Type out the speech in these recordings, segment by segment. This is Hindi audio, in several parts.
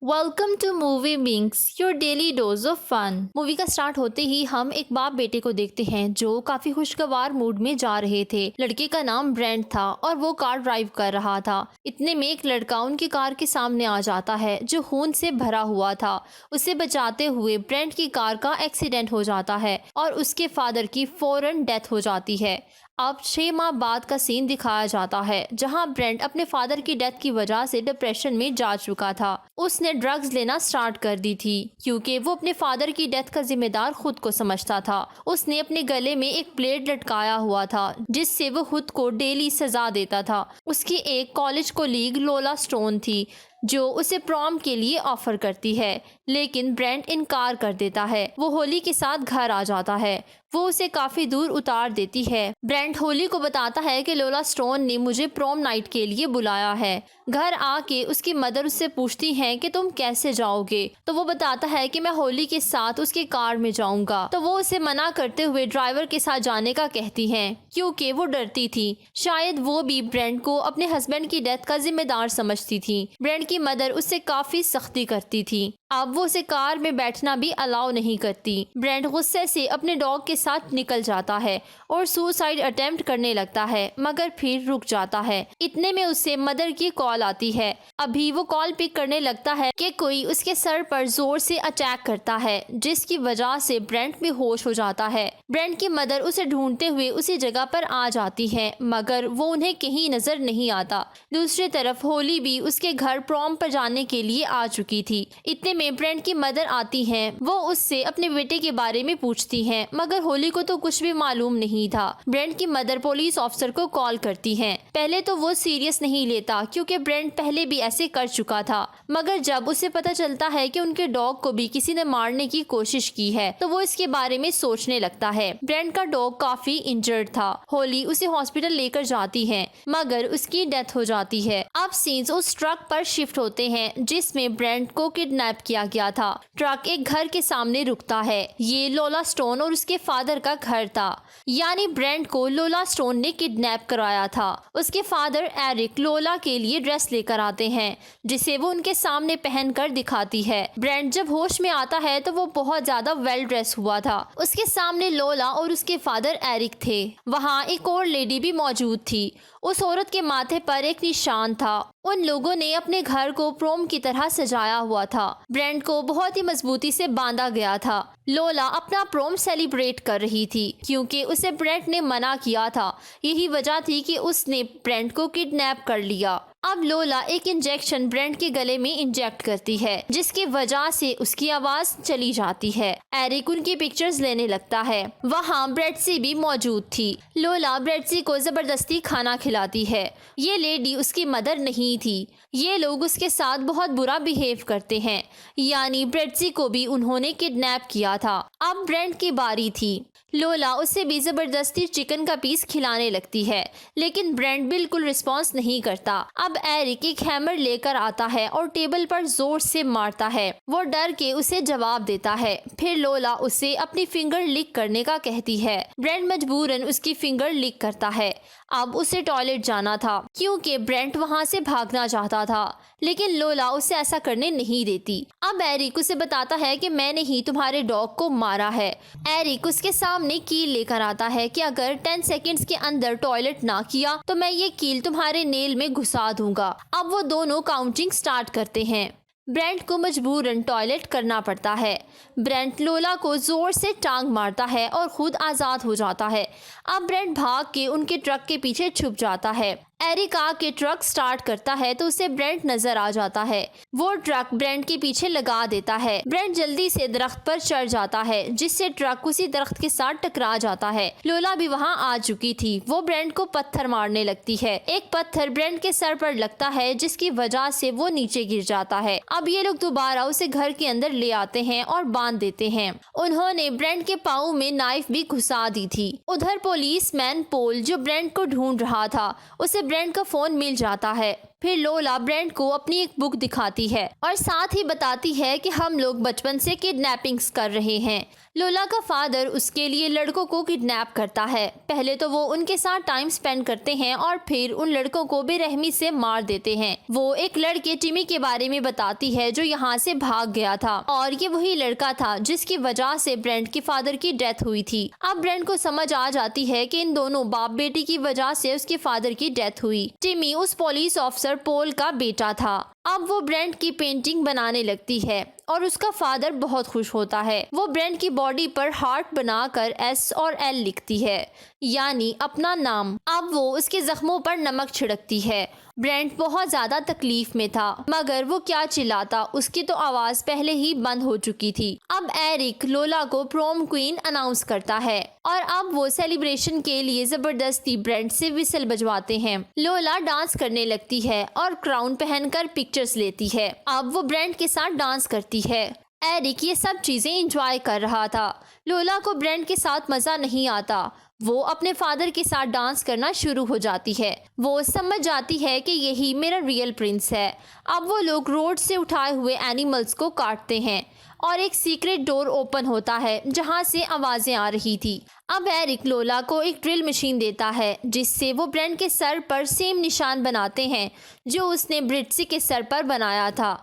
Welcome to movie bings your daily dose of fun. Movie का स्टार्ट होते ही हम एक बाप बेटे को देखते हैं जो काफी खुशगवार मूड में जा रहे थे। लड़के का नाम ब्रेंट था और वो कार ड्राइव कर रहा था। इतने में एक लड़का उनकी कार के सामने आ जाता है जो खून से भरा हुआ था। उसे बचाते हुए ब्रेंट की कार का एक्सीडेंट हो जाता है और उसके फादर की फौरन डेथ हो जाती है। अब 6 माह बाद का सीन दिखाया जाता है जहां ब्रेंट अपने फादर की डेथ की वजह से डिप्रेशन में जा चुका था। उसने ड्रग्स लेना स्टार्ट कर दी थी क्योंकि वो अपने फादर की डेथ का जिम्मेदार खुद को समझता था। उसने अपने गले में एक प्लेट लटकाया हुआ था जिससे वो खुद को डेली सजा देता था। उसकी एक कॉलेज कोलीग लोला स्टोन थी जो उसे प्रॉम के लिए ऑफर करती है, लेकिन ब्रेंट इनकार कर देता है। वो होली के साथ घर आ जाता है। वो उसे काफी दूर उतार देती है। ब्रेंट होली को बताता है कि लोला स्टोन ने मुझे प्रॉम नाइट के लिए बुलाया है। घर आके उसकी मदर उससे पूछती हैं कि तुम कैसे जाओगे, तो वो बताता है कि मैं होली के साथ उसकी कार में जाऊंगा। तो वो उसे मना करते हुए ड्राइवर के साथ जाने का कहती हैं क्योंकि वो डरती थी। शायद वो भी ब्रेंट को अपने हस्बैंड की डेथ का जिम्मेदार समझती थी। ब्रेंट की मदर उससे काफी सख्ती करती थी। अब वो उसे कार में बैठना भी अलाउ नहीं करती। ब्रेंट गुस्से से अपने डॉग के साथ निकल जाता है और सुसाइड अटेम्प्ट करने लगता है, मगर फिर रुक जाता है। इतने में उससे मदर की कॉल आती है। अभी वो कॉल पिक करने लगता है कि कोई उसके सर पर जोर से अटैक करता है जिसकी वजह से ब्रेंट बेहोश हो जाता है। ब्रेंट की मदर उसे ढूंढते हुए उसी जगह पर आ जाती है, मगर वो उन्हें कहीं नजर नहीं आता। दूसरी तरफ होली भी उसके घर प्रॉम पर जाने के लिए आ चुकी थी। इतने में ब्रेंट की मदर आती हैं। वो उससे अपने बेटे के बारे में पूछती हैं, मगर होली को तो कुछ भी मालूम नहीं था। ब्रेंट की मदर पुलिस ऑफिसर को कॉल करती हैं। पहले तो वो सीरियस नहीं लेता क्योंकि ब्रेंट पहले भी ऐसे कर चुका था, मगर जब उसे पता चलता है कि उनके डॉग को भी किसी ने मारने की कोशिश की है तो वो इसके बारे में सोचने लगता है। ब्रेंट का डॉग काफी इंजर्ड था। होली उसे हॉस्पिटल लेकर जाती है, मगर उसकी डेथ हो जाती है। अब सीन्स उस ट्रक पर शिफ्ट होते हैं जिसमें ब्रेंट को किडनैप किया गया था। ट्रक एक घर के सामने रुकता है। ये लोला स्टोन और उसके फादर का घर था, यानी ब्रेंट को लोला स्टोन ने किडनैप कराया था। उसके फादर एरिक लोला के लिए ड्रेस लेकर आते हैं जिसे वो उनके सामने पहनकर दिखाती है। ब्रेंट जब होश में आता है तो वो बहुत ज्यादा वेल ड्रेस हुआ था। उसके सामने लोला और उसके फादर एरिक थे। वहाँ एक और लेडी भी मौजूद थी। उस औरत के माथे पर एक निशान था। उन लोगों ने अपने घर को प्रोम की तरह सजाया हुआ था। ब्रेंट को बहुत ही मजबूती से बांधा गया था। लोला अपना प्रोम सेलिब्रेट कर रही थी क्योंकि उसे ब्रेंट ने मना किया था। यही वजह थी कि उसने ब्रेंट को किडनैप कर लिया। अब लोला एक इंजेक्शन ब्रेंट के गले में इंजेक्ट करती है जिसकी वजह से उसकी आवाज चली जाती है। एरिक उनकी पिक्चर्स लेने लगता है। वहाँ ब्रेटसी भी मौजूद थी। लोला ब्रेटसी को जबरदस्ती खाना खिलाती है। ये लेडी उसकी मदर नहीं थी। ये लोग उसके साथ बहुत बुरा बिहेव करते हैं, यानी ब्रेटसी को भी उन्होंने किडनैप किया था। अब ब्रेंट की बारी थी। लोला उसे भी जबरदस्ती चिकन का पीस खिलाने लगती है, लेकिन ब्रेंट बिल्कुल रिस्पॉन्स नहीं करता। अब एरिक एक हैमर लेकर आता है और टेबल पर जोर से मारता है। वो डर के उसे जवाब देता है। फिर लोला उसे अपनी फिंगर लिक करने का कहती है। ब्रेंट मजबूरन उसकी फिंगर लिक करता है। अब उसे टॉयलेट जाना था क्योंकि ब्रेंट वहाँ से भागना चाहता था, लेकिन लोला उसे ऐसा करने नहीं देती। अब एरिक उसे बताता है कि मैंने ही तुम्हारे डॉग को मारा है। एरिक उसके सामने कील लेकर आता है कि अगर 10 सेकंड्स के अंदर टॉयलेट ना किया तो मैं ये कील तुम्हारे नेल में घुसा दूंगा। अब वो दोनों काउंटिंग स्टार्ट करते हैं। ब्रेंट को मजबूरन टॉयलेट करना पड़ता है। ब्रेंट लोला को जोर से टांग मारता है और खुद आज़ाद हो जाता है। अब ब्रेंट भाग के उनके ट्रक के पीछे छुप जाता है। एरिक आके ट्रक स्टार्ट करता है तो उसे ब्रेंट नजर आ जाता है। वो ट्रक ब्रेंट के पीछे लगा देता है। ब्रेंट जल्दी से दरख्त पर चढ़ जाता है जिससे ट्रक उसी दरख्त के साथ टकरा जाता है। लोला भी वहाँ आ चुकी थी। वो ब्रेंट को पत्थर मारने लगती है। एक पत्थर ब्रेंट के सर पर लगता है जिसकी वजह से वो नीचे गिर जाता है। अब ये लोग दोबारा उसे घर के अंदर ले आते हैं और बांध देते हैं। उन्होंने ब्रेंट के पाँव में नाइफ भी घुसा दी थी। उधर पुलिसमैन पोल जो ब्रेंट को ढूंढ रहा था, उसे ब्रेंट का फोन मिल जाता है। फिर लोला ब्रेंट को अपनी एक बुक दिखाती है और साथ ही बताती है कि हम लोग बचपन से किडनैपिंग्स कर रहे हैं। लोला का फादर उसके लिए लड़कों को किडनैप करता है। पहले तो वो उनके साथ टाइम स्पेंड करते हैं और फिर उन लड़कों को बेरहमी से मार देते हैं। वो एक लड़के टिमी के बारे में बताती है जो यहाँ से भाग गया था और ये वही लड़का था जिसकी वजह से ब्रेंट के फादर की डेथ हुई थी। अब ब्रेंट को समझ आ जाती है कि इन दोनों बाप बेटी की वजह से उसके फादर की डेथ हुई। टिमी उस पुलिस ऑफिसर पोल का बेटा था। अब वो ब्रेंट की पेंटिंग बनाने लगती है और उसका फादर बहुत खुश होता है। वो ब्रेंट की बॉडी पर हार्ट बनाकर S और L लिखती है, यानी अपना नाम। अब वो उसके जख्मों पर नमक छिड़कती है। ब्रेंट बहुत ज्यादा तकलीफ में था, मगर वो क्या चिल्लाता, उसकी तो आवाज पहले ही बंद हो चुकी थी। अब एरिक लोला को प्रोम क्वीन अनाउंस करता है और अब वो सेलिब्रेशन के लिए जबरदस्ती ब्रेंट से विसल बजवाते हैं। लोला डांस करने लगती है और क्राउन पहनकर पिक्चर्स लेती है। अब वो ब्रेंट के साथ डांस करती है। एरिक ये सब चीजें एंजॉय कर रहा था। लोला को ब्रेंट के साथ मजा नहीं आता। वो अपने फादर के साथ डांस करना शुरू हो जाती है। वो समझ जाती है कि यही मेरा रियल प्रिंस है। अब वो लोग रोड से उठाए हुए एनिमल्स को काटते हैं और एक सीक्रेट डोर ओपन होता है जहां से आवाजें आ रही थी। अब एरिक लोला को एक ड्रिल मशीन देता है जिससे वो ब्रेंट के सर पर सेम निशान बनाते हैं जो उसने ब्रिट्सी के सर पर बनाया था।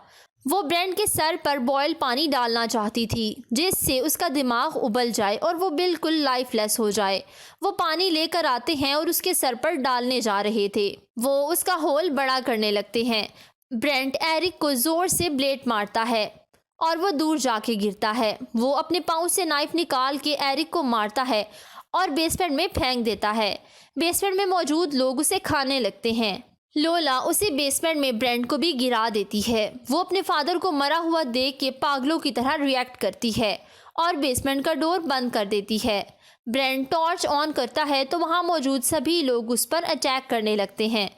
वो ब्रेंट के सर पर बॉयल पानी डालना चाहती थी जिससे उसका दिमाग उबल जाए और वो बिल्कुल लाइफलेस हो जाए। वो पानी लेकर आते हैं और उसके सर पर डालने जा रहे थे। वो उसका होल बड़ा करने लगते हैं। ब्रेंट एरिक को जोर से ब्लेड मारता है और वो दूर जाके गिरता है। वो अपने पाँव से नाइफ निकाल के एरिक को मारता है और बेसमेंट में फेंक देता है। बेसमेंट में मौजूद लोग उसे खाने लगते हैं। लोला उसी बेसमेंट में ब्रेंट को भी गिरा देती है। वो अपने फादर को मरा हुआ देख के पागलों की तरह रिएक्ट करती है और बेसमेंट का डोर बंद कर देती है। ब्रेंट टॉर्च ऑन करता है तो वहाँ मौजूद सभी लोग उस पर अटैक करने लगते हैं।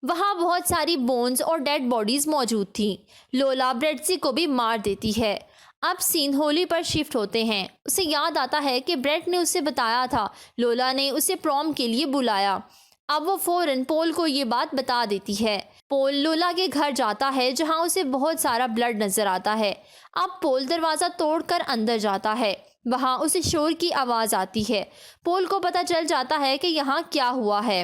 वहाँ बहुत सारी बोन्स और डेड बॉडीज मौजूद थी। लोला ब्रेट्सी को भी मार देती है। अब सीन होली पर शिफ्ट होते हैं। उसे याद आता है कि ब्रेंट ने उसे बताया था लोला ने उसे प्रॉम के लिए बुलाया। अब वो फौरन पोल को ये बात बता देती है। पोल लोला के घर जाता है जहां उसे बहुत सारा ब्लड नजर आता है। अब पोल दरवाज़ा तोड़कर अंदर जाता है। वहां उसे शोर की आवाज़ आती है। पोल को पता चल जाता है कि यहाँ क्या हुआ है।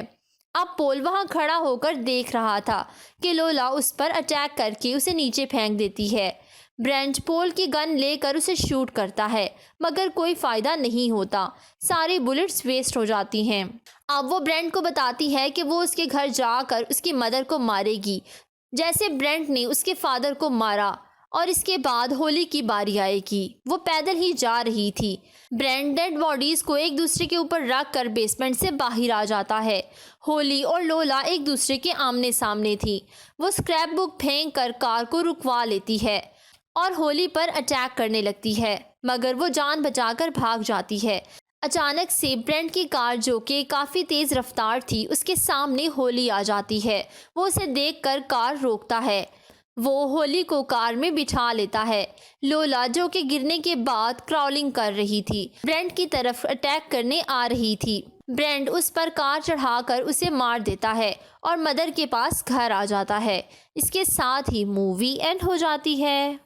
अब पोल वहां खड़ा होकर देख रहा था कि लोला उस पर अटैक करके उसे नीचे फेंक देती है। ब्रेंट पोल की गन लेकर उसे शूट करता है मगर कोई फ़ायदा नहीं होता। सारी बुलेट्स वेस्ट हो जाती हैं। अब वो ब्रेंट को बताती है कि वो उसके घर जाकर उसकी मदर को मारेगी जैसे ब्रेंट ने उसके फादर को मारा और इसके बाद होली की बारी आएगी। वो पैदल ही जा रही थी। ब्रेंट डेड बॉडीज़ को एक दूसरे के ऊपर रख कर बेसमेंट से बाहर आ जाता है। होली और लोला एक दूसरे के आमने सामने थी। वो स्क्रैप बुक फेंक कर कार को रुकवा लेती है और होली पर अटैक करने लगती है मगर वो जान बचाकर भाग जाती है। अचानक से ब्रेंट की कार जो कि काफ़ी तेज़ रफ्तार थी उसके सामने होली आ जाती है। वो उसे देखकर कार रोकता है। वो होली को कार में बिठा लेता है। लोला जो कि गिरने के बाद क्राउलिंग कर रही थी ब्रेंट की तरफ अटैक करने आ रही थी। ब्रेंट उस पर कार चढ़ाकर उसे मार देता है और मदर के पास घर आ जाता है। इसके साथ ही मूवी एंड हो जाती है।